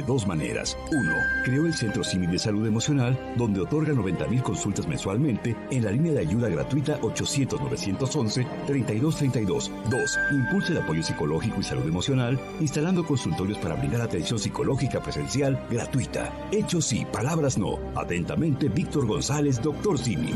dos maneras. 1. Creó el Centro CIMI de Salud Emocional, donde otorga 90,000 consultas mensualmente en la línea de ayuda gratuita 800-911-3232. 2. Impulsa el apoyo psicológico y salud emocional, instalando consultorios para brindar atención psicológica presencial gratuita. Hechos sí, palabras no. Atentamente, Víctor González, Dr. CIMI.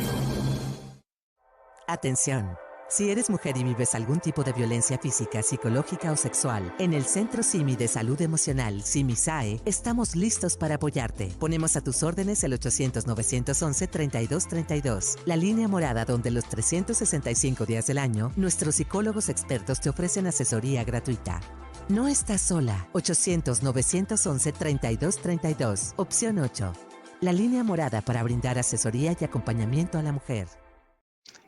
Atención. Si eres mujer y vives algún tipo de violencia física, psicológica o sexual, en el Centro CIMI de Salud Emocional, CIMI-SAE, estamos listos para apoyarte. Ponemos a tus órdenes el 800-911-3232, la línea morada donde los 365 días del año, nuestros psicólogos expertos te ofrecen asesoría gratuita. No estás sola. 800-911-3232, opción 8. La línea morada para brindar asesoría y acompañamiento a la mujer.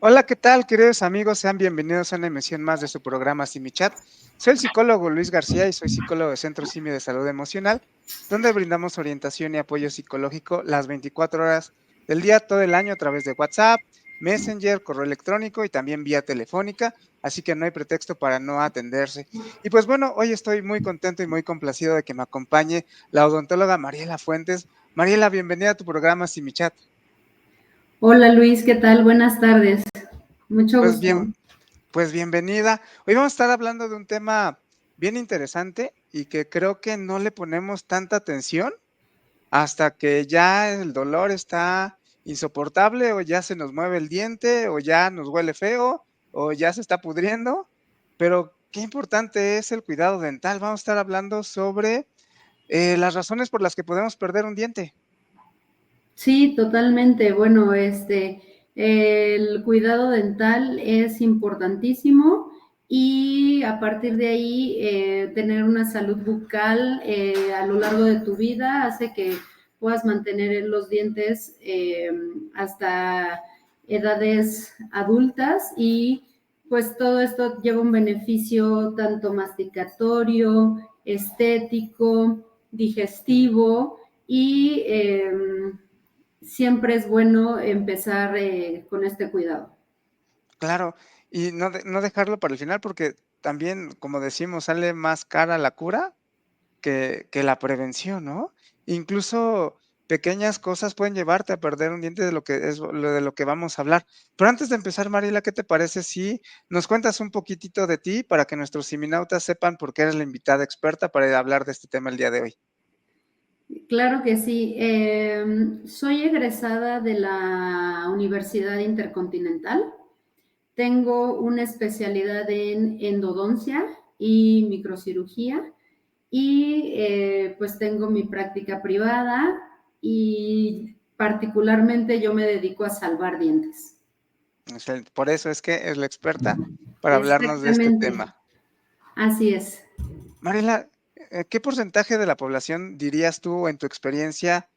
Hola, ¿qué tal, queridos amigos? Sean bienvenidos a una emisión más de su programa CIMI-Chat. Soy el psicólogo Luis García y soy psicólogo del Centro CIMI de Salud Emocional, donde brindamos orientación y apoyo psicológico las 24 horas del día, todo el año, a través de WhatsApp, Messenger, correo electrónico y también vía telefónica, así que no hay pretexto para no atenderse. Y pues bueno, hoy estoy muy contento y muy complacido de que me acompañe la odontóloga Mariela Fuentes. Mariela, bienvenida a tu programa CIMI-Chat. Hola Luis, ¿qué tal? Buenas tardes. Mucho Pues gusto. Pues bienvenida. Hoy vamos a estar hablando de un tema bien interesante y que creo que no le ponemos tanta atención hasta que ya el dolor está insoportable o ya se nos mueve el diente o ya nos huele feo o ya se está pudriendo. Pero qué importante es el cuidado dental. Vamos a estar hablando sobre las razones por las que podemos perder un diente. Sí, totalmente. Bueno, el cuidado dental es importantísimo y a partir de ahí tener una salud bucal a lo largo de tu vida hace que puedas mantener los dientes hasta edades adultas y pues todo esto lleva un beneficio tanto masticatorio, estético, digestivo y siempre es bueno empezar con este cuidado. Claro, y no dejarlo para el final porque también, como decimos, sale más cara la cura que la prevención, ¿no? Incluso pequeñas cosas pueden llevarte a perder un diente de lo que vamos a hablar. Pero antes de empezar, Mariela, ¿qué te parece si nos cuentas un poquitito de ti para que nuestros siminautas sepan por qué eres la invitada experta para hablar de este tema el día de hoy? Claro que sí. Soy egresada de la Universidad Intercontinental. Tengo una especialidad en endodoncia y microcirugía y pues tengo mi práctica privada y particularmente yo me dedico a salvar dientes. O sea, por eso es que es la experta para hablarnos de este Exactamente, tema. así es. Mariela, ¿qué porcentaje de la población dirías tú en tu experiencia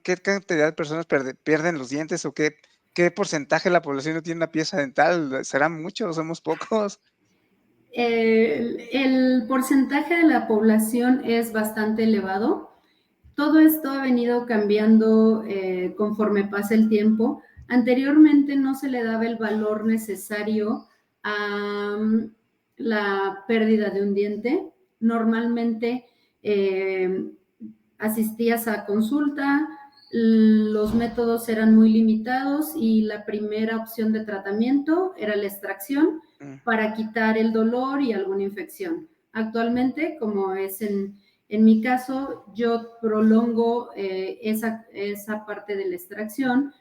qué cantidad de personas pierden los dientes o qué porcentaje de la población no tiene una pieza dental? ¿Serán muchos? ¿Somos pocos? El porcentaje de la población es bastante elevado. Todo esto ha venido cambiando conforme pasa el tiempo. Anteriormente no se le daba el valor necesario a la pérdida de un diente. Normalmente asistías a consulta, los métodos eran muy limitados y la primera opción de tratamiento era la extracción para quitar el dolor y alguna infección. Actualmente, como es en mi caso, yo prolongo esa parte de la extracción,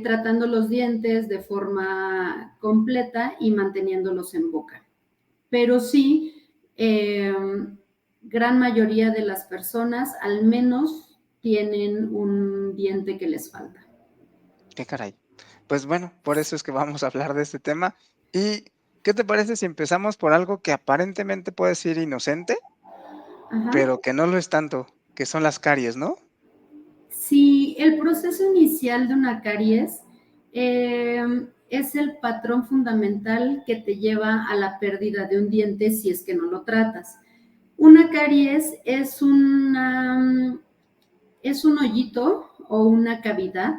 tratando los dientes de forma completa y manteniéndolos en boca. Pero sí, gran mayoría de las personas al menos tienen un diente que les falta. Qué caray. Pues bueno, por eso es que vamos a hablar de este tema. ¿Y qué te parece si empezamos por algo que aparentemente puede ser inocente, Ajá. pero que no lo es tanto, que son las caries, ¿no? Sí, el proceso inicial de una caries es el patrón fundamental que te lleva a la pérdida de un diente si es que no lo tratas. Una caries es un hoyito o una cavidad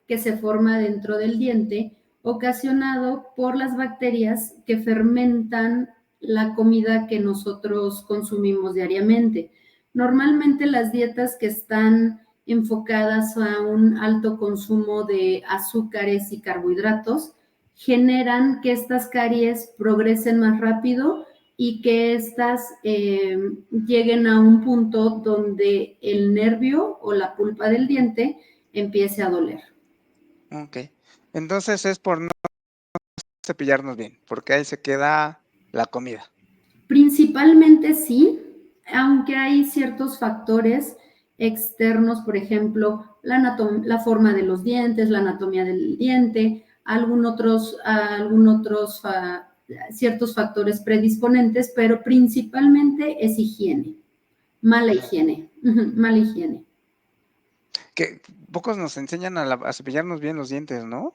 que se forma dentro del diente ocasionado por las bacterias que fermentan la comida que nosotros consumimos diariamente. Normalmente las dietas que están enfocadas a un alto consumo de azúcares y carbohidratos generan que estas caries progresen más rápido y que éstas lleguen a un punto donde el nervio o la pulpa del diente empiece a doler. Ok. Entonces es por no cepillarnos bien, porque ahí se queda la comida. Principalmente sí, aunque hay ciertos factores externos, por ejemplo, la forma de los dientes, la anatomía del diente, ciertos factores predisponentes, pero principalmente es higiene, mala higiene, mala higiene. Que pocos nos enseñan a cepillarnos bien los dientes, ¿no?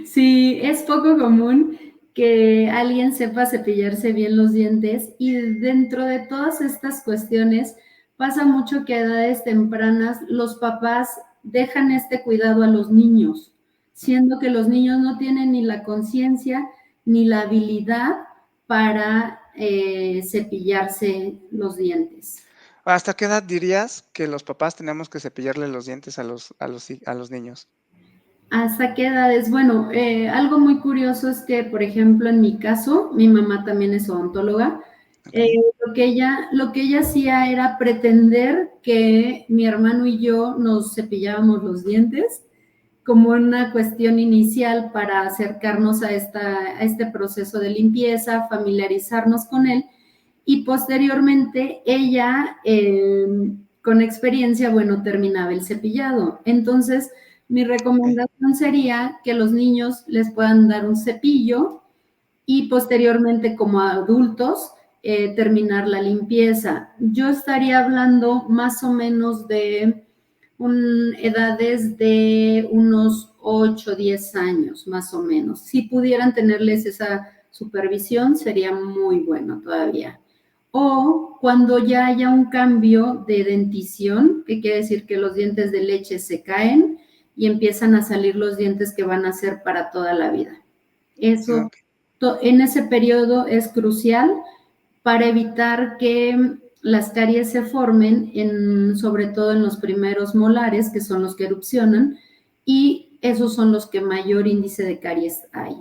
Sí, es poco común que alguien sepa cepillarse bien los dientes y dentro de todas estas cuestiones pasa mucho que a edades tempranas los papás dejan este cuidado a los niños, siendo que los niños no tienen ni la conciencia ni la habilidad para cepillarse los dientes. ¿Hasta qué edad dirías que los papás tenemos que cepillarle los dientes a los niños? ¿Hasta qué edades? Bueno, algo muy curioso es que, por ejemplo, en mi caso, mi mamá también es odontóloga. Okay. Lo que ella hacía era pretender que mi hermano y yo nos cepillábamos los dientes como una cuestión inicial para acercarnos a este proceso de limpieza, familiarizarnos con él y posteriormente ella, con experiencia, bueno, terminaba el cepillado. Entonces, mi recomendación sería que los niños les puedan dar un cepillo y posteriormente como adultos terminar la limpieza. Yo estaría hablando más o menos de edades de unos 8 o 10 años, más o menos. Si pudieran tenerles esa supervisión, sería muy bueno todavía. O cuando ya haya un cambio de dentición, que quiere decir que los dientes de leche se caen y empiezan a salir los dientes que van a ser para toda la vida. Eso, en ese periodo es crucial para evitar que las caries se formen, sobre todo en los primeros molares, que son los que erupcionan, y esos son los que mayor índice de caries hay.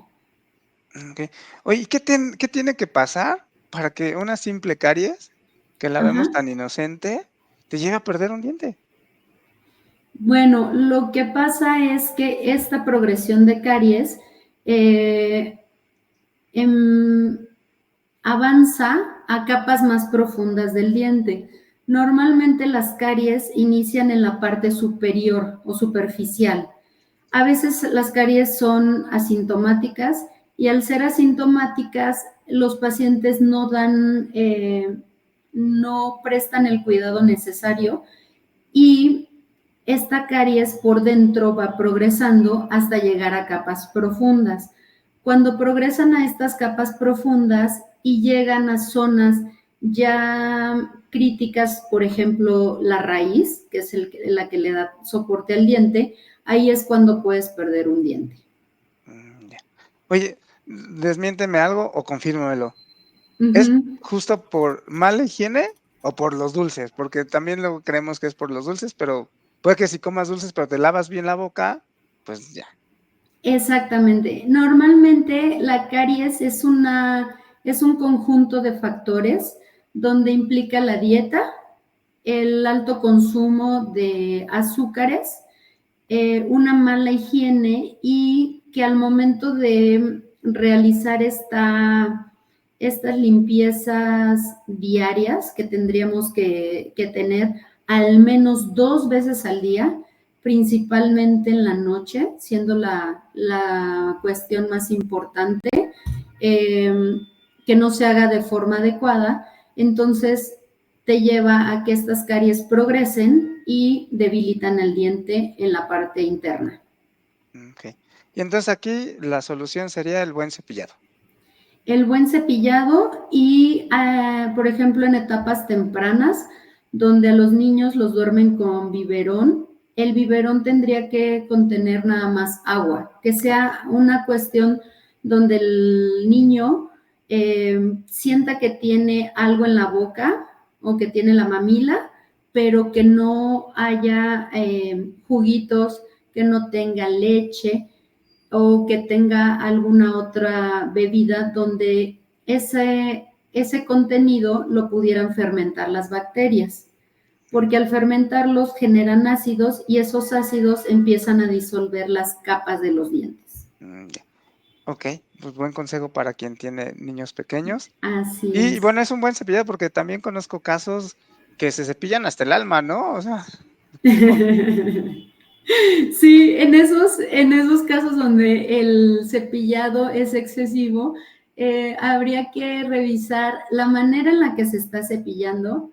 Okay. Oye, ¿qué tiene que pasar para que una simple caries, que la vemos tan inocente, te lleve a perder un diente? Bueno, lo que pasa es que esta progresión de caries avanza a capas más profundas del diente. Normalmente las caries inician en la parte superior o superficial. A veces las caries son asintomáticas y al ser asintomáticas los pacientes no prestan el cuidado necesario y esta caries por dentro va progresando hasta llegar a capas profundas. Cuando progresan a estas capas profundas y llegan a zonas ya críticas, por ejemplo, la raíz, que es la que le da soporte al diente, ahí es cuando puedes perder un diente. Ya. Oye, desmiénteme algo o confírmamelo. ¿Es justo por mala higiene o por los dulces? Porque también luego creemos que es por los dulces, pero puede que si comas dulces pero te lavas bien la boca, pues ya. Exactamente. Normalmente la caries es un conjunto de factores donde implica la dieta, el alto consumo de azúcares, una mala higiene y que al momento de realizar estas limpiezas diarias que tendríamos que tener al menos 2 veces al día, principalmente en la noche, siendo la cuestión más importante, que no se haga de forma adecuada, entonces te lleva a que estas caries progresen y debilitan el diente en la parte interna. Okay. Y entonces aquí la solución sería el buen cepillado. El buen cepillado y, por ejemplo, en etapas tempranas, donde a los niños los duermen con biberón, el biberón tendría que contener nada más agua, que sea una cuestión donde el niño sienta que tiene algo en la boca o que tiene la mamila, pero que no haya juguitos, que no tenga leche o que tenga alguna otra bebida donde ese contenido lo pudieran fermentar las bacterias, porque al fermentarlos generan ácidos y esos ácidos empiezan a disolver las capas de los dientes. Ya. Ok, pues buen consejo para quien tiene niños pequeños. Así Y es. bueno, es un buen cepillado porque también conozco casos que se cepillan hasta el alma, ¿no? O sea, Sí, en esos casos donde el cepillado es excesivo, habría que revisar la manera en la que se está cepillando.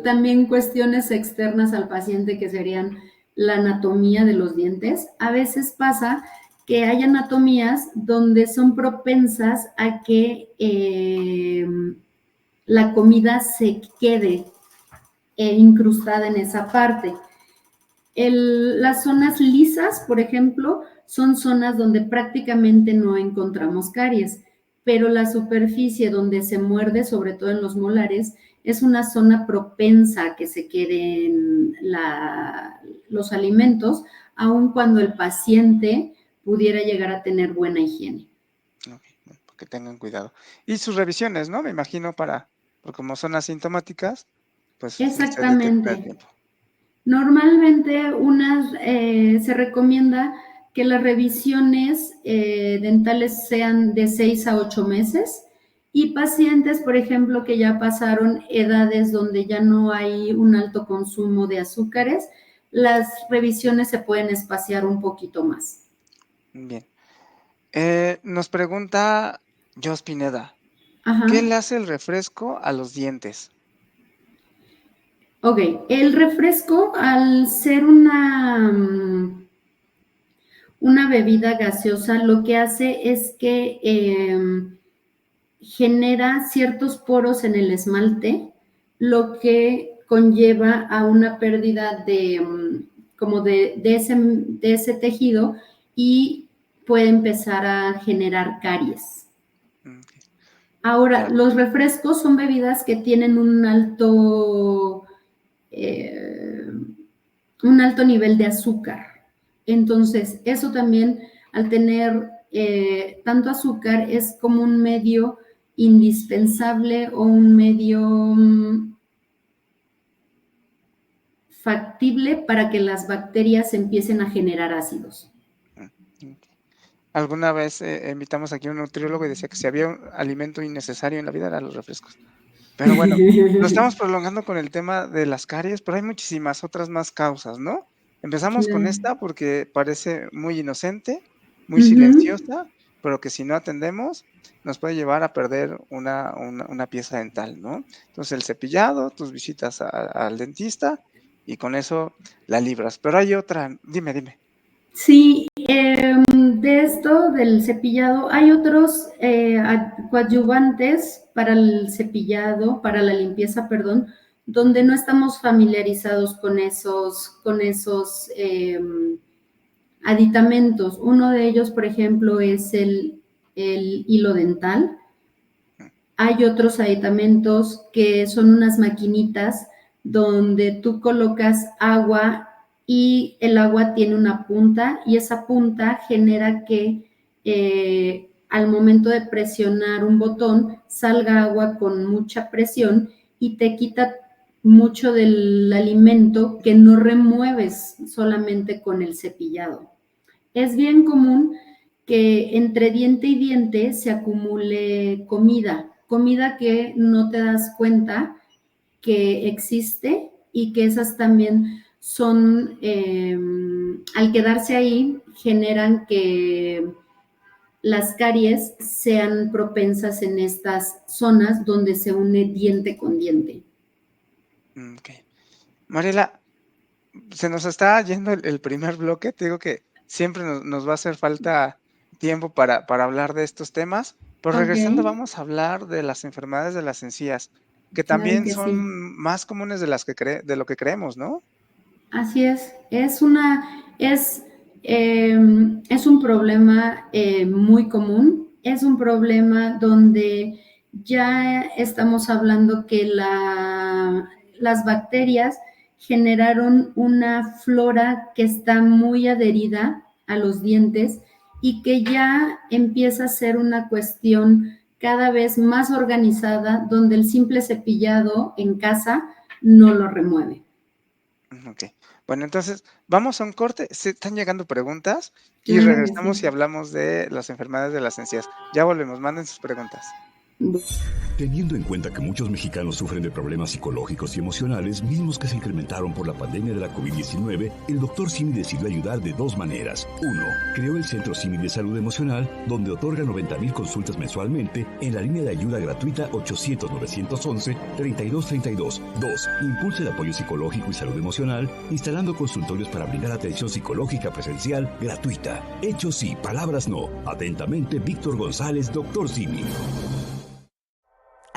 También cuestiones externas al paciente que serían la anatomía de los dientes. A veces pasa que hay anatomías donde son propensas a que la comida se quede incrustada en esa parte. Las zonas lisas, por ejemplo, son zonas donde prácticamente no encontramos caries, pero la superficie donde se muerde, sobre todo en los molares, es una zona propensa a que se queden los alimentos, aun cuando el paciente pudiera llegar a tener buena higiene. okay, bueno, que tengan cuidado. Y sus revisiones, ¿no? Me imagino porque como son asintomáticas, pues se detecta a Exactamente. tiempo. Normalmente se recomienda que las revisiones dentales sean de 6 a 8 meses y pacientes, por ejemplo, que ya pasaron edades donde ya no hay un alto consumo de azúcares, las revisiones se pueden espaciar un poquito más. Bien. Nos pregunta Jos Pineda, ¿qué Ajá. le hace el refresco a los dientes? Ok, el refresco, al ser una bebida gaseosa, lo que hace es que genera ciertos poros en el esmalte, lo que conlleva a una pérdida como de ese tejido y puede empezar a generar caries. Okay. Ahora, los refrescos son bebidas que tienen un alto nivel de azúcar. Entonces, eso también, al tener tanto azúcar, es como un medio indispensable o un medio factible para que las bacterias empiecen a generar ácidos. Okay. Alguna vez invitamos aquí a un nutriólogo y decía que si había un alimento innecesario en la vida eran los refrescos. Pero bueno, nos estamos prolongando con el tema de las caries, pero hay muchísimas otras más causas, ¿no? Empezamos con Claro. esta porque parece muy inocente, muy Ujú. silenciosa, pero que si no atendemos nos puede llevar a perder una pieza dental, ¿no? Entonces el cepillado, tus visitas al dentista y con eso la libras. Pero hay otra, dime. Sí, de esto del cepillado, hay otros coadyuvantes para el cepillado, para la limpieza, perdón, donde no estamos familiarizados con esos aditamentos. Uno de ellos, por ejemplo, es el hilo dental. Hay otros aditamentos que son unas maquinitas donde tú colocas agua y el agua tiene una punta y esa punta genera que al momento de presionar un botón salga agua con mucha presión y te quita mucho del alimento que no remueves solamente con el cepillado. Es bien común que entre diente y diente se acumule comida que no te das cuenta que existe y que esas también son, al quedarse ahí, generan que las caries sean propensas en estas zonas donde se une diente con diente. Ok. Mariela, se nos está yendo el primer bloque. Te digo que siempre nos va a hacer falta tiempo para hablar de estos temas. Pero Ok, regresando, vamos a hablar de las enfermedades de las encías, que claro también que son sí. más comunes de lo que creemos, ¿no? Así es un problema muy común es un problema donde ya estamos hablando que las bacterias generaron una flora que está muy adherida a los dientes y que ya empieza a ser una cuestión cada vez más organizada, donde el simple cepillado en casa no lo remueve. Ok. Bueno, entonces vamos a un corte. Se están llegando preguntas y Claro que regresamos y sí. hablamos de las enfermedades de las encías. Ya volvemos, manden sus preguntas. Teniendo en cuenta que muchos mexicanos sufren de problemas psicológicos y emocionales, mismos que se incrementaron por la pandemia de la COVID-19, el Dr. Simi decidió ayudar de dos maneras. Uno, creó el Centro Simi de Salud Emocional, donde otorga 90,000 consultas mensualmente en la línea de ayuda gratuita 800-911-3232. Dos, impulsa el apoyo psicológico y salud emocional, instalando consultorios para brindar atención psicológica presencial gratuita. Hechos sí, palabras no. Atentamente, Víctor González, Dr. Simi.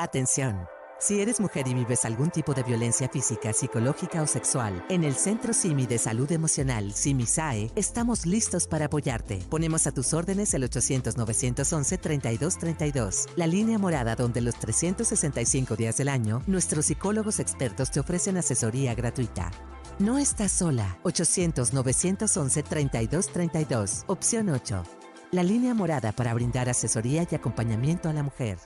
Atención. Si eres mujer y vives algún tipo de violencia física, psicológica o sexual, en el Centro Simi de Salud Emocional, SIMI-SAE, estamos listos para apoyarte. Ponemos a tus órdenes el 800-911-3232, la línea morada donde los 365 días del año, nuestros psicólogos expertos te ofrecen asesoría gratuita. No estás sola. 800-911-3232, opción 8. La línea morada para brindar asesoría y acompañamiento a la mujer.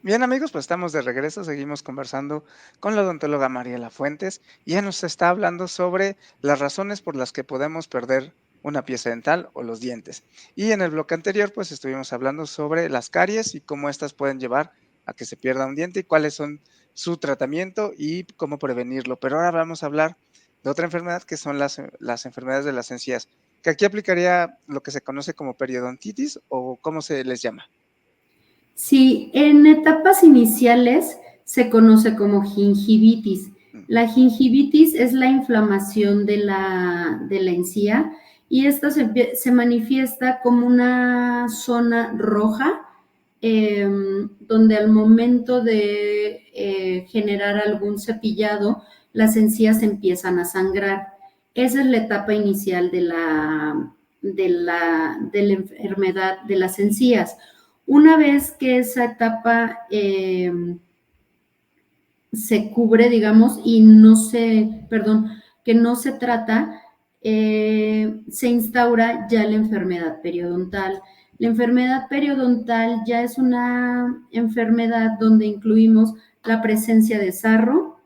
Bien, amigos, pues estamos de regreso, seguimos conversando con la odontóloga Mariela Fuentes y ella nos está hablando sobre las razones por las que podemos perder una pieza dental o los dientes. Y en el bloque anterior, pues estuvimos hablando sobre las caries y cómo estas pueden llevar a que se pierda un diente y cuáles son su tratamiento y cómo prevenirlo. Pero ahora vamos a hablar de otra enfermedad que son las enfermedades de las encías, que aquí aplicaría lo que se conoce como periodontitis o cómo se les llama. Sí, en etapas iniciales se conoce como gingivitis. La gingivitis es la inflamación de la encía y esta se manifiesta como una zona roja donde al momento de generar algún cepillado, las encías empiezan a sangrar. Esa es la etapa inicial de la enfermedad de las encías. Una vez que esa etapa se cubre, digamos, y que no se trata, se instaura ya la enfermedad periodontal. La enfermedad periodontal ya es una enfermedad donde incluimos la presencia de sarro,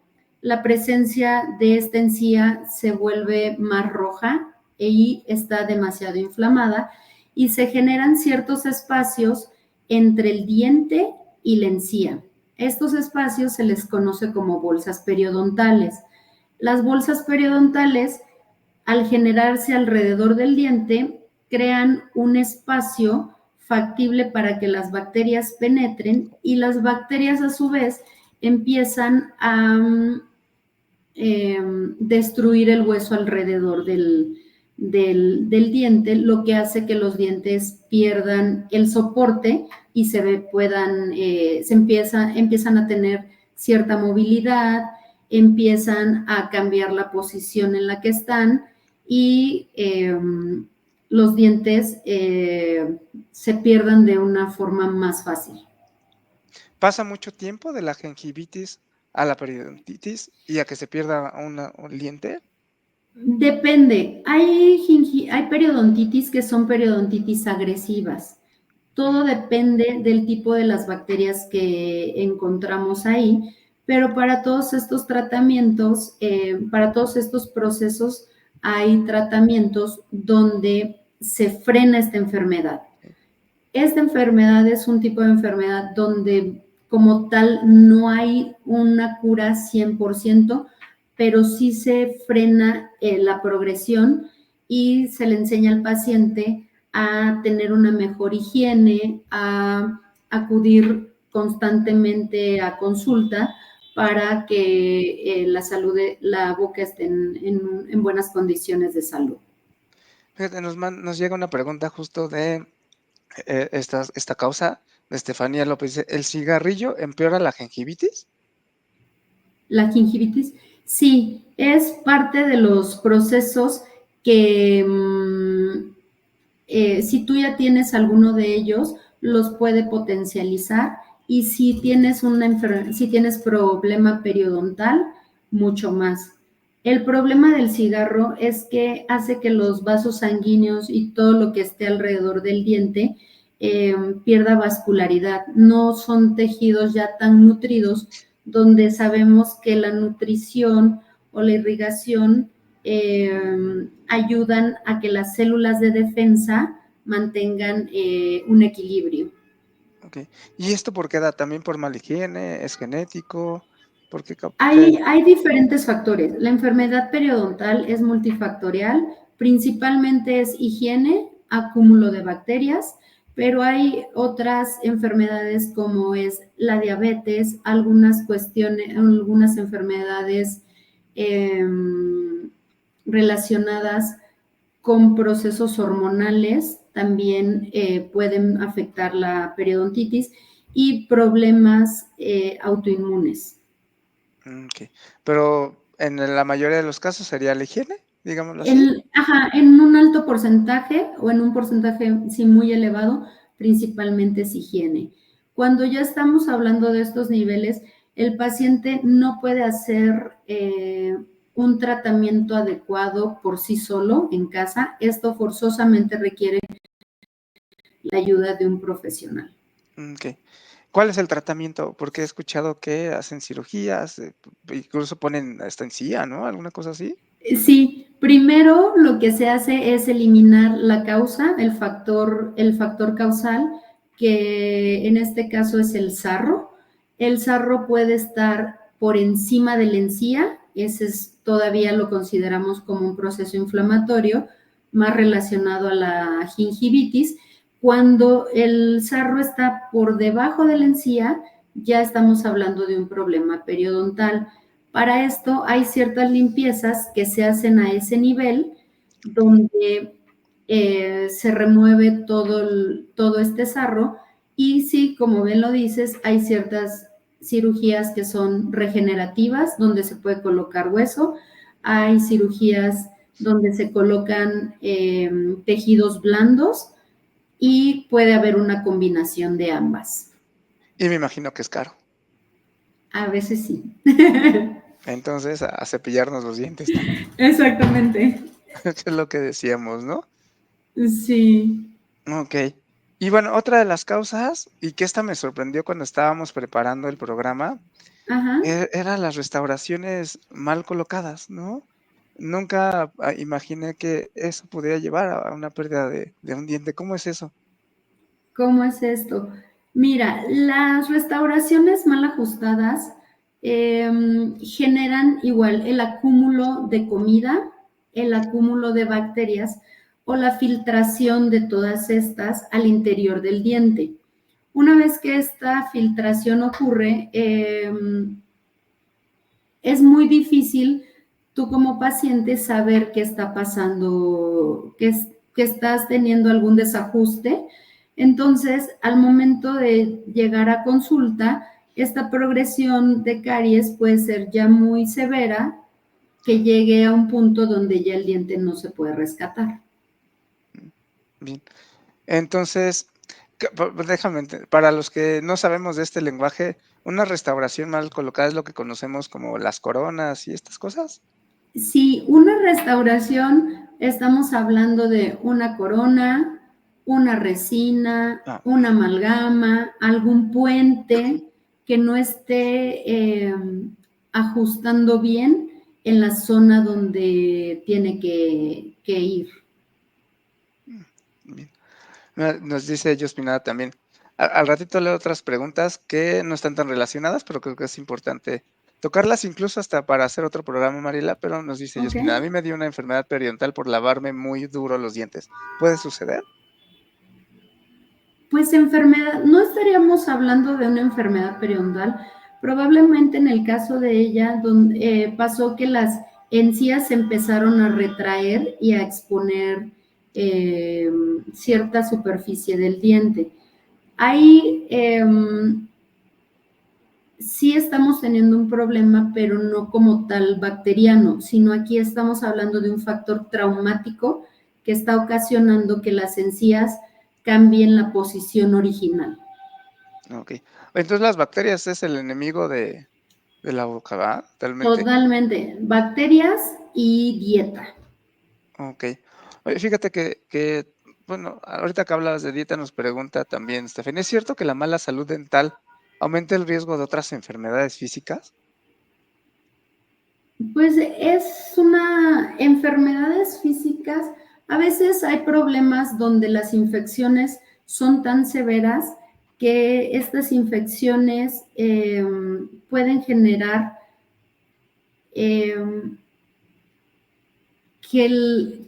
la presencia de esta encía se vuelve más roja y está demasiado inflamada y se generan ciertos espacios entre el diente y la encía. Estos espacios se les conoce como bolsas periodontales. Las bolsas periodontales, al generarse alrededor del diente, crean un espacio factible para que las bacterias penetren y las bacterias a su vez empiezan a destruir el hueso alrededor del diente, lo que hace que los dientes pierdan el soporte y empiezan a tener cierta movilidad, empiezan a cambiar la posición en la que están y los dientes se pierdan de una forma más fácil. ¿Pasa mucho tiempo de la gingivitis a la periodontitis y a que se pierda un diente? Depende. Hay periodontitis que son periodontitis agresivas. Todo depende del tipo de las bacterias que encontramos ahí, pero para todos estos tratamientos, para todos estos procesos, hay tratamientos donde se frena esta enfermedad. Esta enfermedad es un tipo de enfermedad donde como tal no hay una cura 100%, pero sí se frena la progresión y se le enseña al paciente a tener una mejor higiene, a acudir constantemente a consulta para que la salud de la boca esté en buenas condiciones de salud. Fíjate, nos llega una pregunta justo de esta causa de Estefanía López. Dice, ¿el cigarrillo empeora la gingivitis? La gingivitis, sí, es parte de los procesos que Si tú ya tienes alguno de ellos, los puede potencializar, y si tienes si tienes problema periodontal, mucho más. El problema del cigarro es que hace que los vasos sanguíneos y todo lo que esté alrededor del diente pierda vascularidad. No son tejidos ya tan nutridos, donde sabemos que la nutrición o la irrigación ayudan a que las células de defensa mantengan un equilibrio. Okay. ¿Y esto por qué da? ¿También por mala higiene? ¿Es genético? ¿Por qué? Hay diferentes factores. La enfermedad periodontal es multifactorial, principalmente es higiene, acúmulo de bacterias, pero hay otras enfermedades como es la diabetes, algunas enfermedades relacionadas con procesos hormonales también pueden afectar la periodontitis, y problemas autoinmunes. Okay. Pero en la mayoría de los casos sería la higiene, digámoslo así. En un alto porcentaje, o en un porcentaje sí muy elevado, principalmente es higiene. Cuando ya estamos hablando de estos niveles, el paciente no puede hacer un tratamiento adecuado por sí solo en casa. Esto forzosamente requiere la ayuda de un profesional. Okay. ¿Cuál es el tratamiento? Porque he escuchado que hacen cirugías, incluso ponen hasta encía, ¿no? ¿Alguna cosa así? Sí, primero lo que se hace es eliminar la causa, el factor causal, que en este caso es el sarro. El sarro puede estar por encima de la encía, todavía lo consideramos como un proceso inflamatorio, más relacionado a la gingivitis. Cuando el sarro está por debajo de la encía, ya estamos hablando de un problema periodontal. Para esto hay ciertas limpiezas que se hacen a ese nivel, donde se remueve todo este sarro, y sí, como bien lo dices, hay ciertas cirugías que son regenerativas, donde se puede colocar hueso, hay cirugías donde se colocan tejidos blandos, y puede haber una combinación de ambas. Y me imagino que es caro. A veces sí. Entonces, a cepillarnos los dientes también. Exactamente. Es lo que decíamos, ¿no? Sí. Ok. Y bueno, otra de las causas, y que esta me sorprendió cuando estábamos preparando el programa, Ajá. eran las restauraciones mal colocadas, ¿no? Nunca imaginé que eso pudiera llevar a una pérdida de un diente. ¿Cómo es eso? ¿Cómo es esto? Mira, las restauraciones mal ajustadas generan igual el acúmulo de comida, el acúmulo de bacterias, o la filtración de todas estas al interior del diente. Una vez que esta filtración ocurre, es muy difícil tú como paciente saber qué está pasando, que estás teniendo algún desajuste. Entonces, al momento de llegar a consulta, esta progresión de caries puede ser ya muy severa, que llegue a un punto donde ya el diente no se puede rescatar. Bien. Entonces, déjame, para los que no sabemos de este lenguaje, una restauración mal colocada es lo que conocemos como las coronas y estas cosas. Si una restauración, estamos hablando de una corona, una resina, Ah, una amalgama, algún puente que no esté ajustando bien en la zona donde tiene que ir. bien. Nos dice Jospinada también. Al ratito leo otras preguntas que no están tan relacionadas, pero creo que es importante tocarlas, incluso hasta para hacer otro programa, Mariela, pero nos dice Ok. Jospinada, a mí me dio una enfermedad periodontal por lavarme muy duro los dientes. ¿Puede suceder? Pues enfermedad, no estaríamos hablando de una enfermedad periodontal. Probablemente en el caso de ella, donde pasó que las encías se empezaron a retraer y a exponer cierta superficie del diente. Ahí sí estamos teniendo un problema, pero no como tal bacteriano, sino aquí estamos hablando de un factor traumático que está ocasionando que las encías cambien la posición original. Ok. Entonces las bacterias es el enemigo de la boca, ¿verdad? Totalmente. Bacterias y dieta. Ok. Oye, fíjate bueno, ahorita que hablabas de dieta nos pregunta también, Stephen, ¿es cierto que la mala salud dental aumenta el riesgo de otras enfermedades físicas? Pues enfermedades físicas, a veces hay problemas donde las infecciones son tan severas que estas infecciones pueden generar que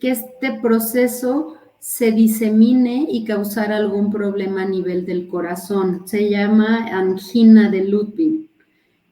este proceso se disemine y causar algún problema a nivel del corazón. Se llama angina de Ludwig,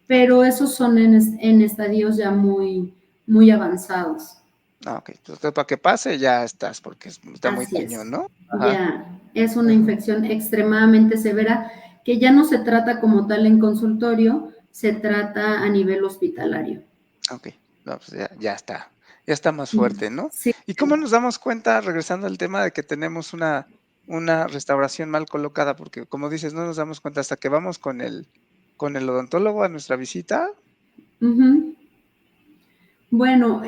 pero esos son en estadios ya muy, muy avanzados. Ok. Entonces, para que pase ya estás, porque está muy Así cañón, es. ¿no? Ajá. Ya es una infección extremadamente severa que ya no se trata como tal en consultorio, se trata a nivel hospitalario. Ok. No, pues ya está. Ya está más fuerte, ¿no? Sí. ¿Y cómo nos damos cuenta, regresando al tema, de que tenemos una restauración mal colocada? Porque, como dices, no nos damos cuenta hasta que vamos con el odontólogo a nuestra visita. Uh-huh. Bueno,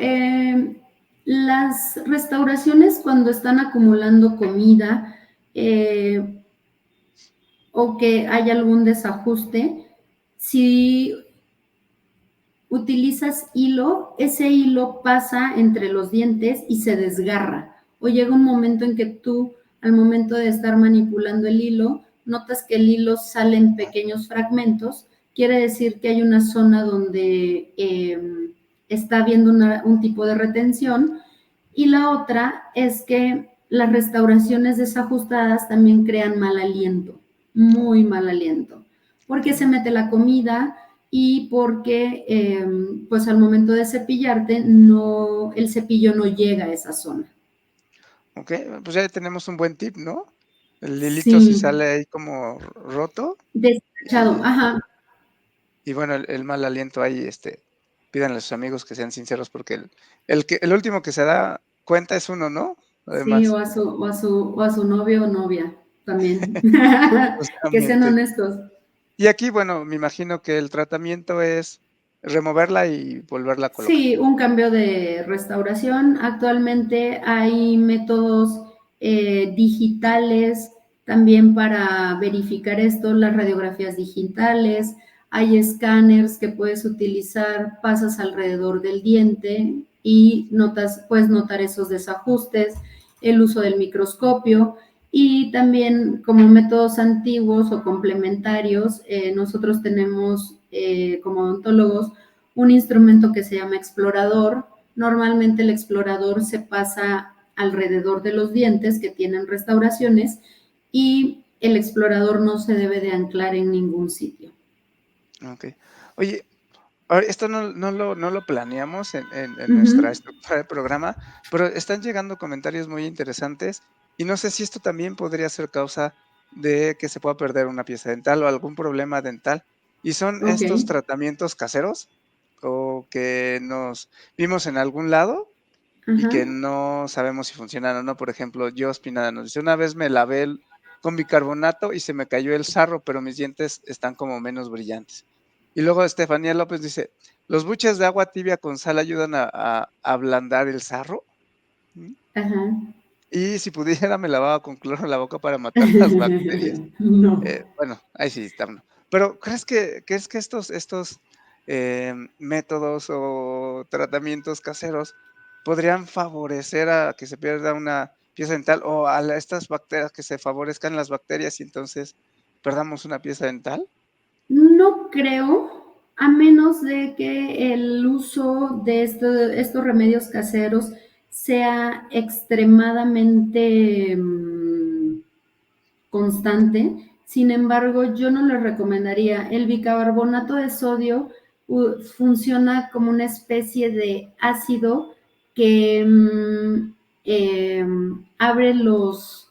las restauraciones cuando están acumulando comida o que hay algún desajuste, si utilizas hilo, ese hilo pasa entre los dientes y se desgarra. O llega un momento en que tú, al momento de estar manipulando el hilo, notas que el hilo sale en pequeños fragmentos. Quiere decir que hay una zona donde está habiendo un tipo de retención. Y la otra es que las restauraciones desajustadas también crean mal aliento, muy mal aliento, porque se mete la comida y porque pues al momento de cepillarte el cepillo no llega a esa zona. Ok, pues ya tenemos un buen tip, ¿no? El hilito si Sí, sale ahí como roto, despechado, y, ajá. y bueno, el mal aliento ahí, pídanle a sus amigos que sean sinceros, porque el último que se da cuenta es uno, ¿no? Sí, Además, o a su novio o novia también. Que sean justamente. honestos. Y aquí, bueno, me imagino que el tratamiento es removerla y volverla a colocar. Sí, un cambio de restauración. Actualmente hay métodos digitales también para verificar esto, las radiografías digitales, hay escáneres que puedes utilizar, pasas alrededor del diente y puedes notar esos desajustes, el uso del microscopio y también como métodos antiguos o complementarios, nosotros tenemos como odontólogos un instrumento que se llama explorador. Normalmente el explorador se pasa alrededor de los dientes que tienen restauraciones y el explorador no se debe de anclar en ningún sitio. Ok. Oye, ahora, esto no lo planeamos en nuestra Uh-huh. estructura de programa, pero están llegando comentarios muy interesantes y no sé si esto también podría ser causa de que se pueda perder una pieza dental o algún problema dental. Y son Ok. estos tratamientos caseros o que nos vimos en algún lado y Ajá. que no sabemos si funcionan o no. Por ejemplo, yo Espinada nos dice, una vez me lavé con bicarbonato y se me cayó el sarro, pero mis dientes están como menos brillantes. Y luego Estefanía López dice, ¿los buches de agua tibia con sal ayudan a ablandar el sarro? ¿Mm? Ajá. Y si pudiera me lavaba con cloro la boca para matar las bacterias. No. Bueno, ahí sí está uno. Pero ¿crees que estos métodos o tratamientos caseros podrían favorecer a que se pierda una pieza dental o a estas bacterias, que se favorezcan las bacterias y entonces perdamos una pieza dental? No creo, a menos de que el uso de estos remedios caseros sea extremadamente constante. Sin embargo, yo no le recomendaría. El bicarbonato de sodio funciona como una especie de ácido que abre los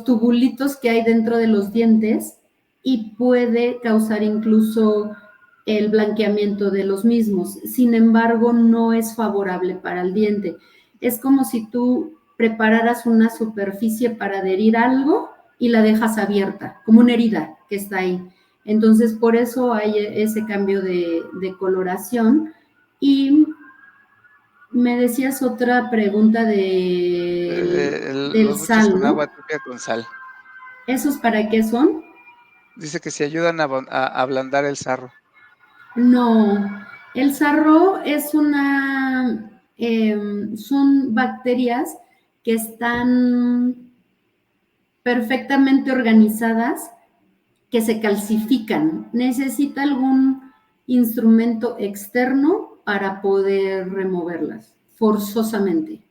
tubulitos que hay dentro de los dientes y puede causar incluso el blanqueamiento de los mismos. Sin embargo, no es favorable para el diente. Es como si tú prepararas una superficie para adherir algo y la dejas abierta, como una herida que está ahí. Entonces, por eso hay ese cambio de coloración. Y me decías otra pregunta del Los buches sal, con ¿no? agua tibia con sal. ¿Esos para qué son? Dice que si ayudan a ablandar el sarro. No, el sarro es son bacterias que están perfectamente organizadas, que se calcifican. Necesita algún instrumento externo para poder removerlas, forzosamente.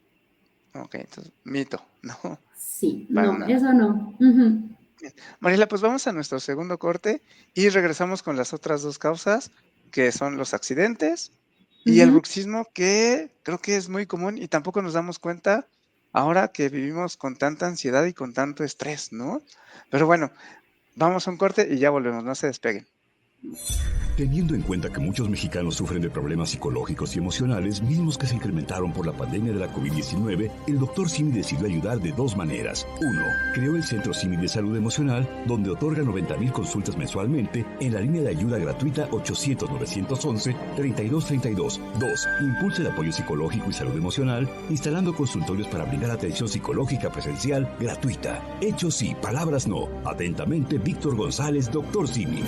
Ok, entonces, mito, no, Sí, para no, nada. eso no. Uh-huh. Mariela, pues vamos a nuestro segundo corte y regresamos con las otras dos causas, que son los accidentes y el Uh-huh. bruxismo, que creo que es muy común y tampoco nos damos cuenta ahora que vivimos con tanta ansiedad y con tanto estrés, ¿no? Pero bueno, vamos a un corte y ya volvemos, no se despeguen. Teniendo en cuenta que muchos mexicanos sufren de problemas psicológicos y emocionales, mismos que se incrementaron por la pandemia de la COVID-19, el Dr. Simi decidió ayudar de dos maneras. 1. Creó el Centro Simi de Salud Emocional, donde otorga 90,000 consultas mensualmente en la línea de ayuda gratuita 800-911-3232. 2. Impulsa el apoyo psicológico y salud emocional, instalando consultorios para brindar atención psicológica presencial gratuita. Hechos sí, palabras no. Atentamente, Víctor González, Dr. Simi.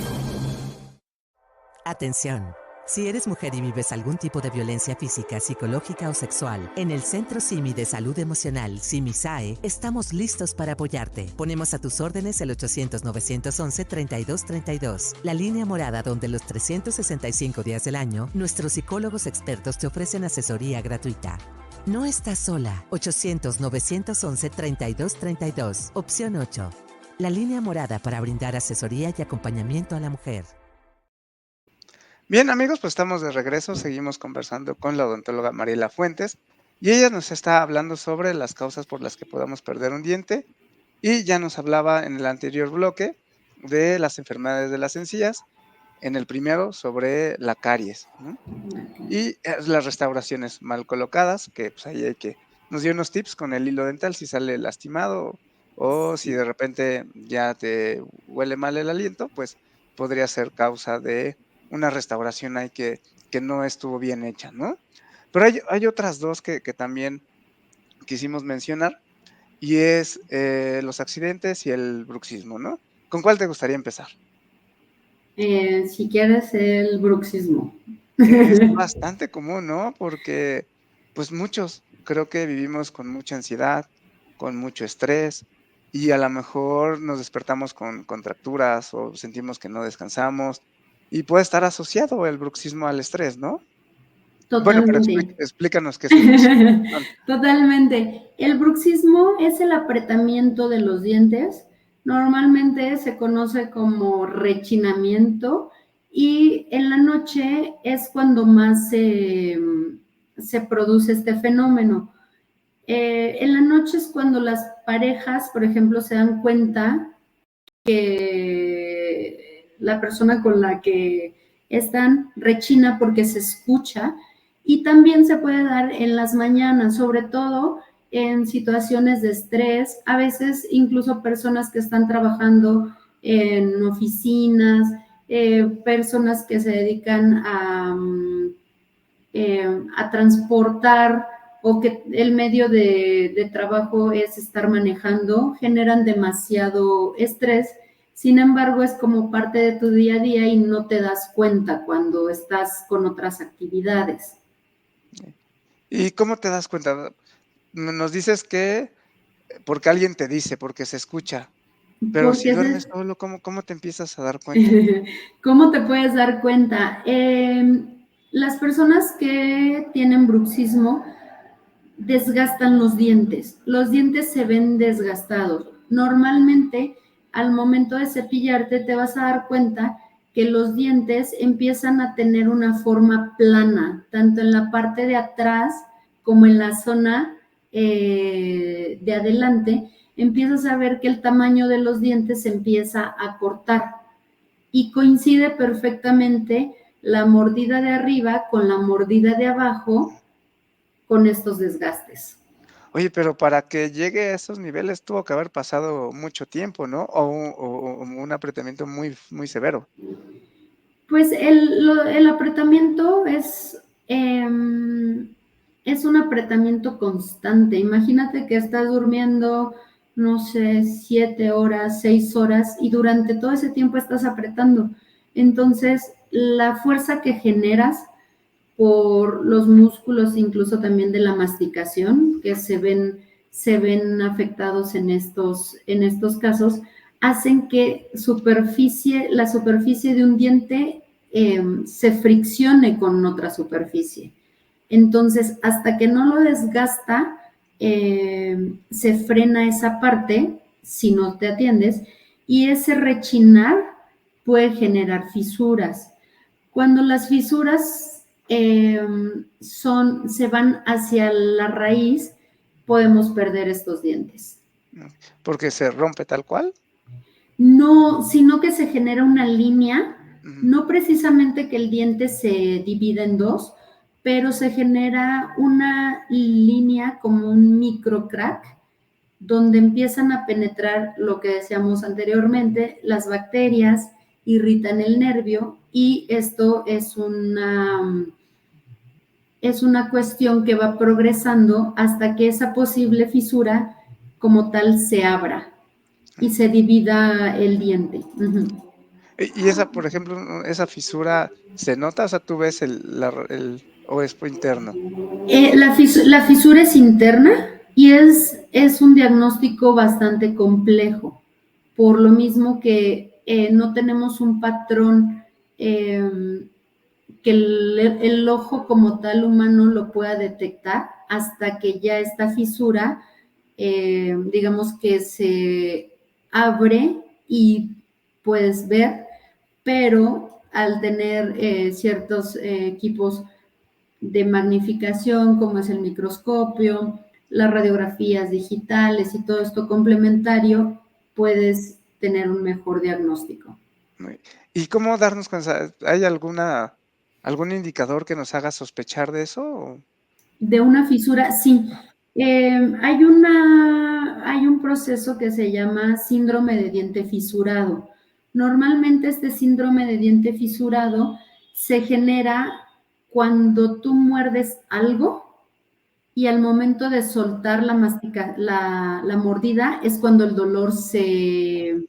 Atención. Si eres mujer y vives algún tipo de violencia física, psicológica o sexual, en el Centro Simi de Salud Emocional, SIMI-SAE, estamos listos para apoyarte. Ponemos a tus órdenes el 800-911-3232, la línea morada donde los 365 días del año, nuestros psicólogos expertos te ofrecen asesoría gratuita. No estás sola. 800-911-3232, opción 8. La línea morada para brindar asesoría y acompañamiento a la mujer. Bien, amigos, pues estamos de regreso, seguimos conversando con la odontóloga Mariela Fuentes y ella nos está hablando sobre las causas por las que podamos perder un diente y ya nos hablaba en el anterior bloque de las enfermedades de las encías, en el primero sobre la caries, ¿no? Y las restauraciones mal colocadas, que pues ahí nos dio unos tips con el hilo dental si sale lastimado o si de repente ya te huele mal el aliento, pues podría ser causa de una restauración ahí que no estuvo bien hecha, ¿no? Pero hay otras dos que también quisimos mencionar y es los accidentes y el bruxismo, ¿no? ¿Con cuál te gustaría empezar? Si quieres el bruxismo. Es bastante común, ¿no? Porque, pues, muchos creo que vivimos con mucha ansiedad, con mucho estrés, y a lo mejor nos despertamos con contracturas o sentimos que no descansamos, y puede estar asociado el bruxismo al estrés, ¿no? Bueno, pero Totalmente. explícanos qué es el bruxismo. Totalmente. El bruxismo es el apretamiento de los dientes. Normalmente se conoce como rechinamiento y en la noche es cuando más se produce este fenómeno. En la noche es cuando las parejas, por ejemplo, se dan cuenta que la persona con la que están rechina porque se escucha y también se puede dar en las mañanas, sobre todo en situaciones de estrés, a veces incluso personas que están trabajando en oficinas, personas que se dedican a transportar o que el medio de trabajo es estar manejando, generan demasiado estrés. Sin embargo, es como parte de tu día a día y no te das cuenta cuando estás con otras actividades. ¿Y cómo te das cuenta? Nos dices que porque alguien te dice, porque se escucha, pero si Porque duermes solo, ¿cómo te empiezas a dar cuenta? ¿Cómo te puedes dar cuenta? Las personas que tienen bruxismo desgastan los dientes. Los dientes se ven desgastados. Normalmente, al momento de cepillarte, te vas a dar cuenta que los dientes empiezan a tener una forma plana, tanto en la parte de atrás como en la zona de adelante. Empiezas a ver que el tamaño de los dientes se empieza a cortar y coincide perfectamente la mordida de arriba con la mordida de abajo con estos desgastes. Oye, pero para que llegue a esos niveles tuvo que haber pasado mucho tiempo, ¿no? O un apretamiento muy severo. Pues el apretamiento es un apretamiento constante. Imagínate que estás durmiendo, no sé, 7 horas, 6 horas, y durante todo ese tiempo estás apretando. Entonces, la fuerza que generas por los músculos, incluso también de la masticación, que se ven afectados en estos casos, hacen que la superficie de un diente se friccione con otra superficie. Entonces, hasta que no lo desgasta, se frena esa parte, si no te atiendes, y ese rechinar puede generar fisuras. Cuando las fisuras se van hacia la raíz, podemos perder estos dientes. Porque se rompe tal cual. No, sino que se genera una línea, Ujú. no precisamente que el diente se divida en dos, pero se genera una línea como un microcrack, donde empiezan a penetrar lo que decíamos anteriormente, las bacterias irritan el nervio, y esto es una cuestión que va progresando hasta que esa posible fisura como tal se abra y se divida el diente. Uh-huh. Y esa, por ejemplo, esa fisura, ¿se nota? O sea, tú ves o es por interno. La fisura es interna y es un diagnóstico bastante complejo, por lo mismo que no tenemos un patrón que el ojo como tal humano lo pueda detectar hasta que ya esta fisura, digamos que se abre y puedes ver, pero al tener ciertos equipos de magnificación, como es el microscopio, las radiografías digitales y todo esto complementario, puedes tener un mejor diagnóstico. ¿Y cómo darnos cuenta? ¿Hay algún indicador que nos haga sospechar de eso? De una fisura, sí. Hay un proceso que se llama síndrome de diente fisurado. Normalmente este síndrome de diente fisurado se genera cuando tú muerdes algo y al momento de soltar la mordida es cuando el dolor se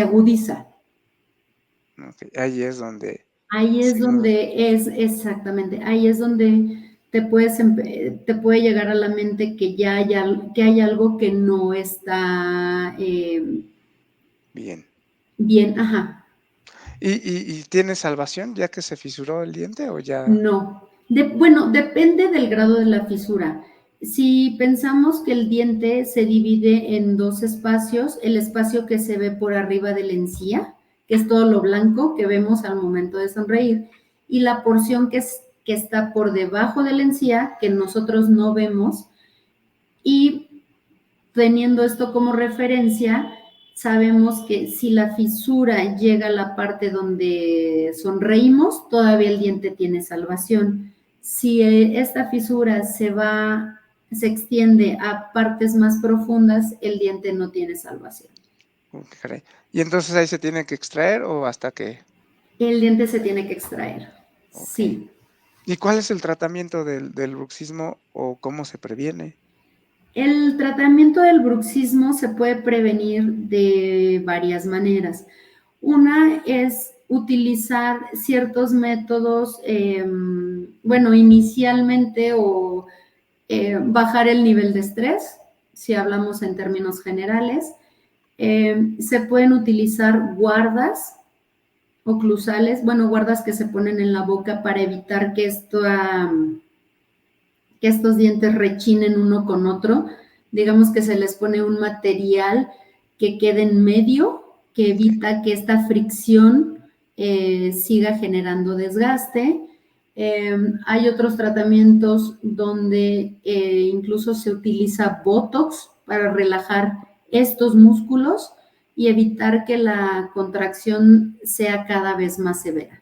agudiza. Okay, ahí es donde Ahí es sí nos... donde exactamente, ahí es donde te puede llegar a la mente que que hay algo que no está Bien. bien, ajá. ¿Y tiene salvación ya que se fisuró el diente o ya? No. Bueno, depende del grado de la fisura. Si pensamos que el diente se divide en dos espacios, el espacio que se ve por arriba de la encía, que es todo lo blanco que vemos al momento de sonreír, y la porción que está por debajo de la encía, que nosotros no vemos, y teniendo esto como referencia, sabemos que si la fisura llega a la parte donde sonreímos, todavía el diente tiene salvación. Si esta fisura se extiende a partes más profundas, el diente no tiene salvación. Caray. ¿Y entonces ahí se tiene que extraer o hasta qué? El diente se tiene que extraer. Ok. Sí. ¿Y cuál es el tratamiento del bruxismo o cómo se previene? El tratamiento del bruxismo se puede prevenir de varias maneras. Una es utilizar ciertos métodos, bueno, inicialmente o bajar el nivel de estrés, si hablamos en términos generales. Se pueden utilizar guardas oclusales, bueno, guardas que se ponen en la boca para evitar que estos dientes rechinen uno con otro. Digamos que se les pone un material que quede en medio, que evita que esta fricción siga generando desgaste. Hay otros tratamientos donde incluso se utiliza Botox para relajar estos músculos y evitar que la contracción sea cada vez más severa.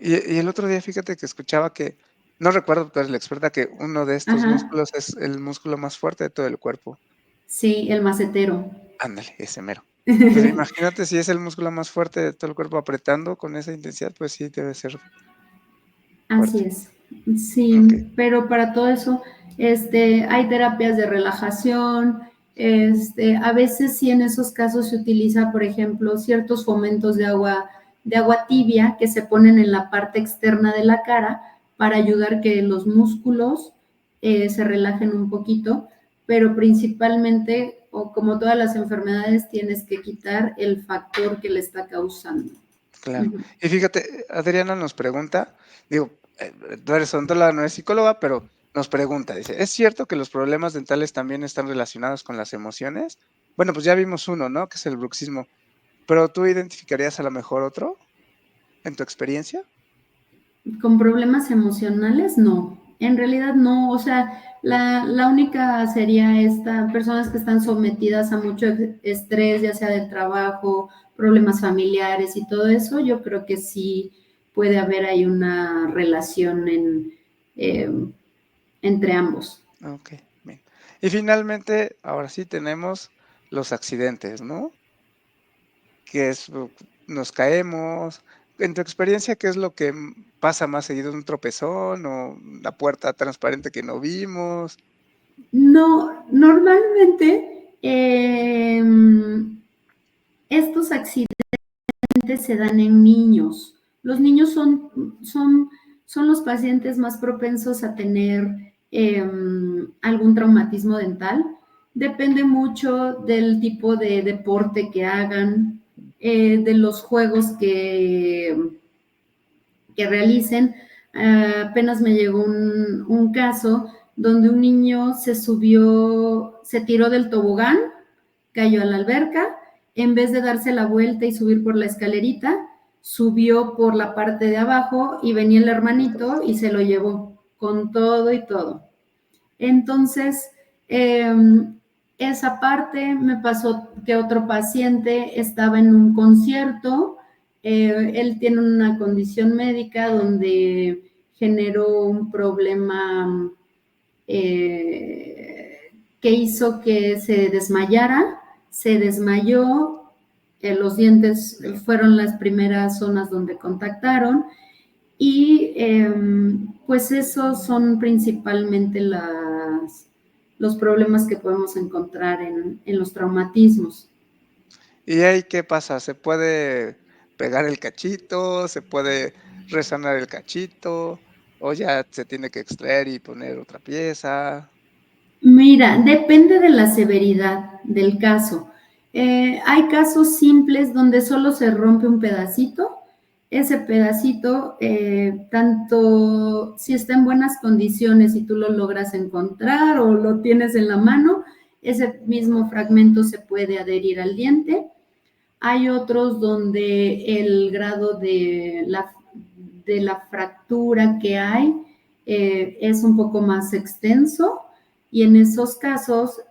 Y el otro día, fíjate que escuchaba que No recuerdo, tú eres la experta, que uno de estos Ajá, músculos es el músculo más fuerte de todo el cuerpo. sí, el macetero. Ándale, ese mero. Entonces, imagínate si es el músculo más fuerte de todo el cuerpo apretando con esa intensidad, pues sí debe ser Así fuerte. es. Okey. Sí, pero para todo eso, hay terapias de relajación, a veces sí en esos casos se utiliza, por ejemplo, ciertos fomentos de agua tibia que se ponen en la parte externa de la cara para ayudar que los músculos se relajen un poquito, pero principalmente, o como todas las enfermedades, tienes que quitar el factor que le está causando. Claro. Ujú. Y fíjate, Adriana nos pregunta, digo, tú eres odontóloga, no eres psicóloga, pero nos pregunta, dice, ¿es cierto que los problemas dentales también están relacionados con las emociones? Bueno, pues ya vimos uno, ¿no? Que es el bruxismo, pero, ¿tú identificarías a lo mejor otro en tu experiencia? Con problemas emocionales, no. En realidad no, o sea, la única sería personas que están sometidas a mucho estrés, ya sea del trabajo, problemas familiares y todo eso, yo creo que sí puede haber ahí una relación eh, entre ambos. Okey, bien. Y finalmente, ahora sí tenemos los accidentes, ¿no? Que es, nos caemos. En tu experiencia, ¿qué es lo que, pasa más seguido? ¿Un tropezón o la puerta transparente que no vimos? No, normalmente estos accidentes se dan en niños. Los niños son los pacientes más propensos a tener algún traumatismo dental. Depende mucho del tipo de deporte que hagan, de los juegos que realicen. Apenas me llegó un caso donde un niño se tiró del tobogán, cayó a la alberca, en vez de darse la vuelta y subir por la escalerita, subió por la parte de abajo y venía el hermanito y se lo llevó con todo y todo. Entonces, eh, esa parte me pasó que otro paciente estaba en un concierto, él tiene una condición médica donde generó un problema que hizo que se desmayara, se desmayó, los dientes fueron las primeras zonas donde contactaron y pues esos son principalmente los problemas que podemos encontrar en los traumatismos. ¿Y ahí qué pasa? ¿Se puede pegar el cachito? ¿Se puede resanar el cachito? ¿O ya se tiene que extraer y poner otra pieza? Mira, depende de la severidad del caso. Hay casos simples donde solo se rompe un pedacito. Ese pedacito, tanto si está en buenas condiciones y tú lo logras encontrar o lo tienes en la mano, ese mismo fragmento se puede adherir al diente. Hay otros donde el grado de la fractura que hay es un poco más extenso y en esos casos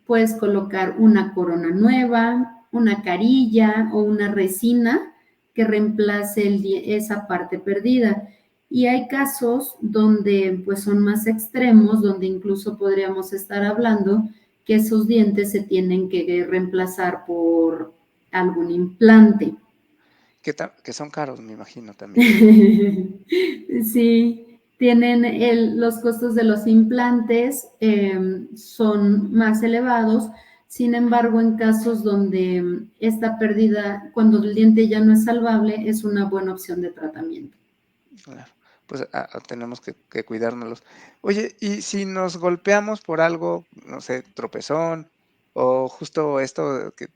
puedes colocar una corona nueva, una carilla o una resina que reemplace esa parte perdida. Y hay casos donde pues son más extremos, donde incluso podríamos estar hablando que esos dientes se tienen que reemplazar por algún implante. Que son caros, me imagino también. Sí, tienen los costos de los implantes son más elevados, sin embargo, en casos donde esta pérdida, cuando el diente ya no es salvable, es una buena opción de tratamiento. Claro, pues, tenemos que cuidárnoslos. Oye, y si nos golpeamos por algo, no sé, tropezón, o justo esto que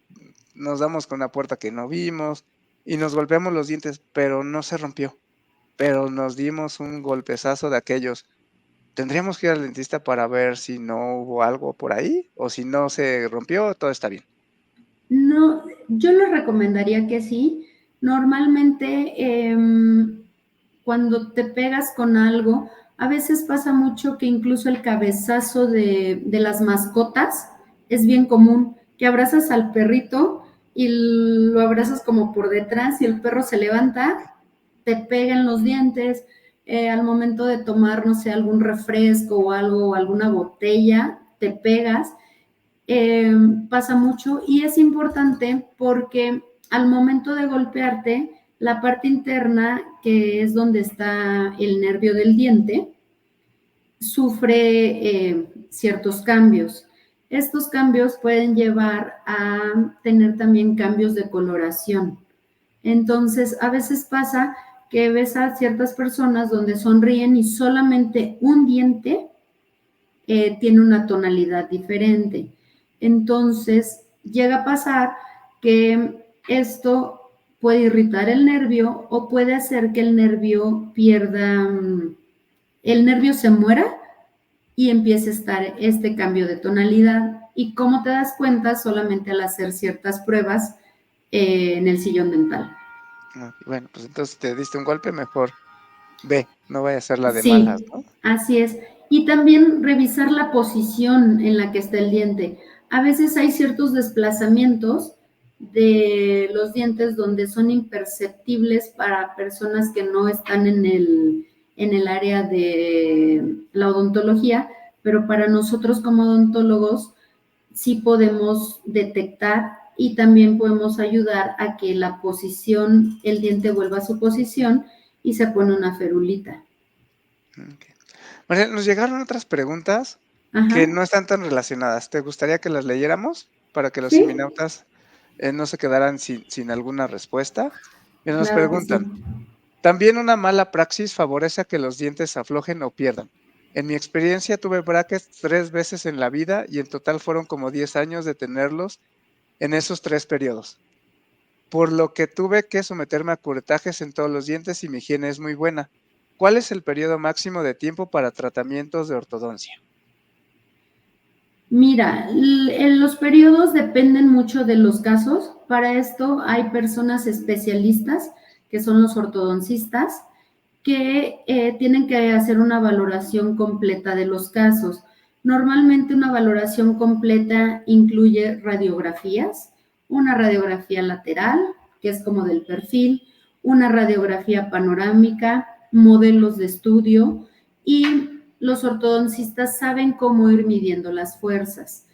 nos damos con una puerta que no vimos, y nos golpeamos los dientes, pero no se rompió, pero nos dimos un golpezazo de aquellos, ¿tendríamos que ir al dentista para ver si no hubo algo por ahí? O si no se rompió, todo está bien. No, yo les recomendaría que sí. Normalmente, cuando te pegas con algo, a veces pasa mucho que incluso el cabezazo de las mascotas es bien común, que abrazas al perrito y lo abrazas como por detrás y el perro se levanta, te pega en los dientes, al momento de tomar, no sé, algún refresco o algo, o alguna botella, te pegas, pasa mucho y es importante porque al momento de golpearte, la parte interna, que es donde está el nervio del diente, sufre ciertos cambios. Estos cambios pueden llevar a tener también cambios de coloración. Entonces, a veces pasa que ves a ciertas personas donde sonríen y solamente un diente tiene una tonalidad diferente. Entonces, llega a pasar que esto puede irritar el nervio o puede hacer que el nervio pierda, el nervio se muera y empiece a estar este cambio de tonalidad. ¿Y cómo te das cuenta? Solamente al hacer ciertas pruebas en el sillón dental. Bueno, pues entonces te diste un golpe, mejor ve, no vaya a ser la de malas, Sí, ¿no? así es. Y también revisar la posición en la que está el diente. A veces hay ciertos desplazamientos de los dientes donde son imperceptibles para personas que no están en el área de la odontología, pero para nosotros como odontólogos sí podemos detectar y también podemos ayudar a que la posición, el diente vuelva a su posición y se pone una ferulita. Okay. Marcela, nos llegaron otras preguntas que Ajá. no están tan relacionadas. ¿Te gustaría que las leyéramos para que los Sí, siminautas no se quedaran sin alguna respuesta? Mira, nos claro que sí. preguntan, ¿también una mala praxis favorece a que los dientes aflojen o pierdan? En mi experiencia tuve brackets 3 veces en la vida y en total fueron como 10 años de tenerlos en esos 3 periodos, por lo que tuve que someterme a curetajes en todos los dientes y mi higiene es muy buena. ¿Cuál es el periodo máximo de tiempo para tratamientos de ortodoncia? Mira, los periodos dependen mucho de los casos. Para esto hay personas especialistas, que son los ortodoncistas, que tienen que hacer una valoración completa de los casos. Normalmente una valoración completa incluye radiografías, una radiografía lateral, que es como del perfil, una radiografía panorámica, modelos de estudio y los ortodoncistas saben cómo ir midiendo las fuerzas.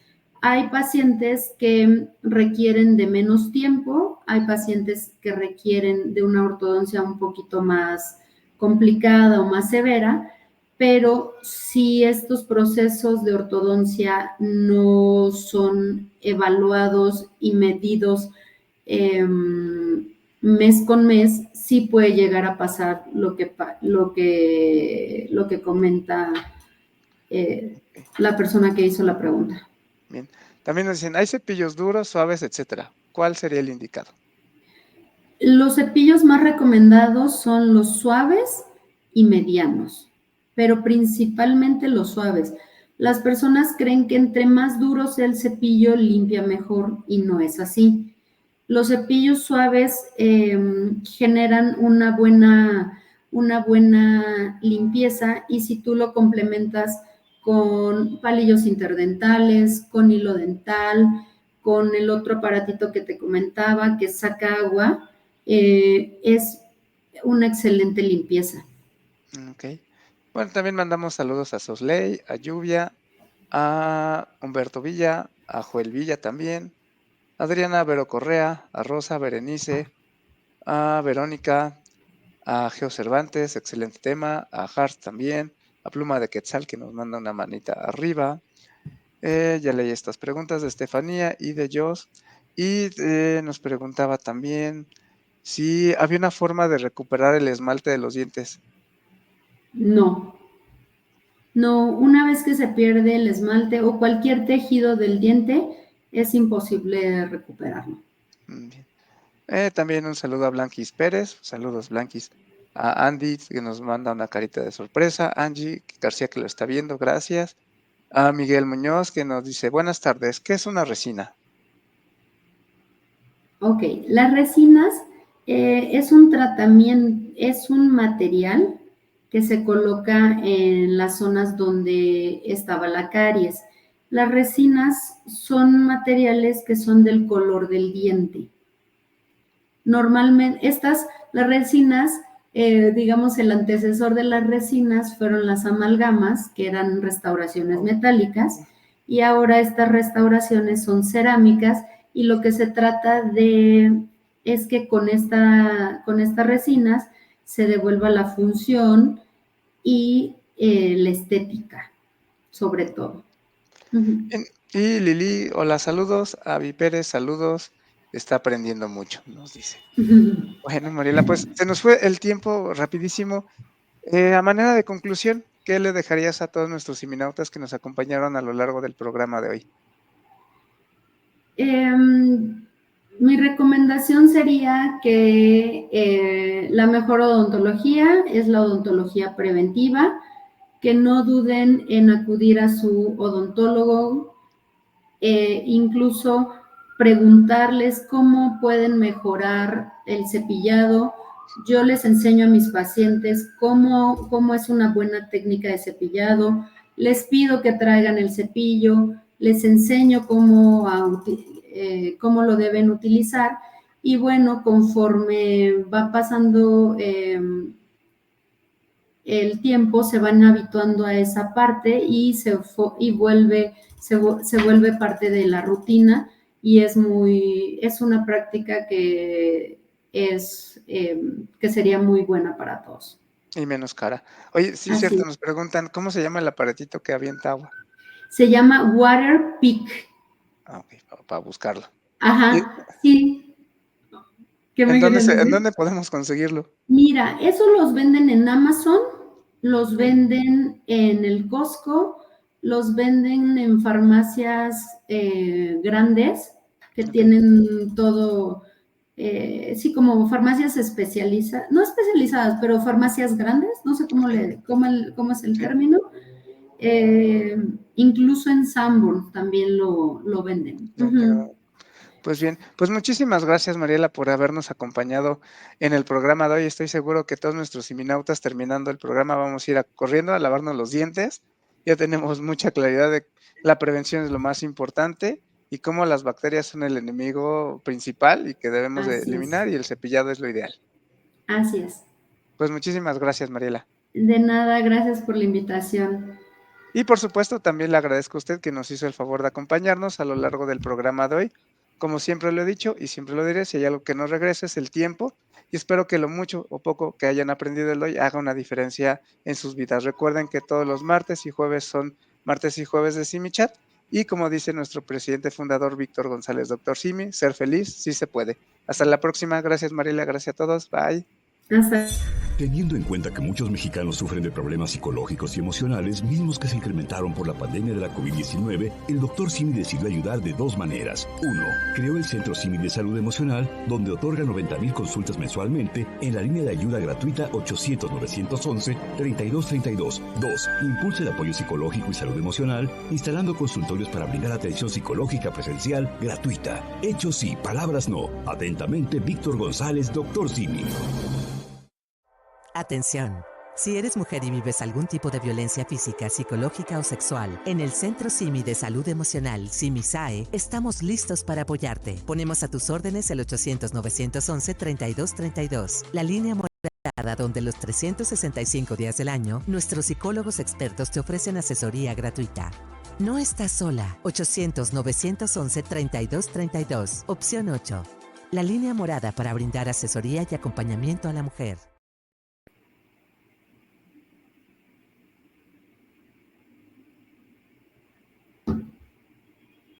Hay pacientes que requieren de menos tiempo, hay pacientes que requieren de una ortodoncia un poquito más complicada o más severa, pero si estos procesos de ortodoncia no son evaluados y medidos mes con mes, sí puede llegar a pasar lo que comenta la persona que hizo la pregunta. Bien. También nos dicen, hay cepillos duros, suaves, etcétera. ¿Cuál sería el indicado? Los cepillos más recomendados son los suaves y medianos, pero principalmente los suaves. Las personas creen que entre más duro sea el cepillo, limpia mejor y no es así. Los cepillos suaves generan una buena limpieza y si tú lo complementas con palillos interdentales, con hilo dental, con el otro aparatito que te comentaba que saca agua, es una excelente limpieza. Ok. Bueno, también mandamos saludos a Sosley, a Lluvia, a Humberto Villa, a Joel Villa también, a Adriana Vero Correa, a Rosa Berenice, a Verónica, a Geo Cervantes, excelente tema, a Hart también, a Pluma de Quetzal que nos manda una manita arriba. Ya leí estas preguntas de Estefanía y de Jos. Y nos preguntaba también si había una forma de recuperar el esmalte de los dientes. No, una vez que se pierde el esmalte o cualquier tejido del diente, es imposible recuperarlo. Bien. También un saludo a Blanquis Pérez. Saludos, Blanquis. A Andy, que nos manda una carita de sorpresa. Angie García, que lo está viendo, gracias. A Miguel Muñoz, que nos dice, buenas tardes, ¿qué es una resina? Ok, las resinas es un tratamiento, es un material que se coloca en las zonas donde estaba la caries. Las resinas son materiales que son del color del diente. Normalmente, las resinas digamos, el antecesor de las resinas fueron las amalgamas, que eran restauraciones metálicas, y ahora estas restauraciones son cerámicas, y lo que se trata de es que con estas resinas se devuelva la función y la estética, sobre todo. Bien. Y Lili, hola, saludos. Avi Pérez, saludos. Está aprendiendo mucho, nos dice. Bueno, Mariela, pues se nos fue el tiempo rapidísimo. A manera de conclusión, ¿qué le dejarías a todos nuestros siminautas que nos acompañaron a lo largo del programa de hoy? Mi recomendación sería que la mejor odontología es la odontología preventiva, que no duden en acudir a su odontólogo, incluso preguntarles cómo pueden mejorar el cepillado. Yo les enseño a mis pacientes cómo es una buena técnica de cepillado, les pido que traigan el cepillo, les enseño cómo lo deben utilizar, y bueno, conforme va pasando el tiempo, se van habituando a esa parte y se vuelve parte de la rutina, y es una práctica que sería muy buena para todos. Y menos cara. Oye, sí, Así cierto, es. nos preguntan, ¿cómo se llama el aparatito que avienta agua? Se llama Water Pick. Ok, para buscarlo. Ajá, sí. ¿Qué me querías decir? ¿En dónde podemos conseguirlo? Mira, eso los venden en Amazon, los venden en el Costco, los venden en farmacias grandes que tienen todo, sí, como farmacias no especializadas, pero farmacias grandes, no sé cómo es el término. Incluso en Sanborn también lo venden. Pues bien, pues muchísimas gracias, Mariela, por habernos acompañado en el programa de hoy. Estoy seguro que todos nuestros siminautas, terminando el programa, vamos a ir corriendo a lavarnos los dientes. Ya tenemos mucha claridad de la prevención es lo más importante y cómo las bacterias son el enemigo principal y que debemos de eliminar, y el cepillado es lo ideal. Así es. Pues muchísimas gracias, Mariela. De nada, gracias por la invitación. Y por supuesto, también le agradezco a usted que nos hizo el favor de acompañarnos a lo largo del programa de hoy. Como siempre lo he dicho y siempre lo diré, si hay algo que no regrese es el tiempo, y espero que lo mucho o poco que hayan aprendido el hoy haga una diferencia en sus vidas. Recuerden que todos los martes y jueves son martes y jueves de SimiChat, y como dice nuestro presidente fundador Víctor González, Dr. Simi, ser feliz sí se puede. Hasta la próxima. Gracias, Mariela. Gracias a todos. Bye. Teniendo en cuenta que muchos mexicanos sufren de problemas psicológicos y emocionales, mismos que se incrementaron por la pandemia de la COVID-19, el Dr. Simi decidió ayudar de dos maneras. 1. Creó el Centro Simi de Salud Emocional, donde otorga 90,000 consultas mensualmente en la línea de ayuda gratuita 800-911-3232. 2. Impulsa el apoyo psicológico y salud emocional, instalando consultorios para brindar atención psicológica presencial gratuita. Hechos sí, palabras no. Atentamente, Víctor González, Dr. Simi. Atención. Si eres mujer y vives algún tipo de violencia física, psicológica o sexual, en el Centro Simi de Salud Emocional, SIMI-SAE, estamos listos para apoyarte. Ponemos a tus órdenes el 800-911-3232, la línea morada donde los 365 días del año, nuestros psicólogos expertos te ofrecen asesoría gratuita. No estás sola. 800-911-3232, opción 8. La línea morada para brindar asesoría y acompañamiento a la mujer.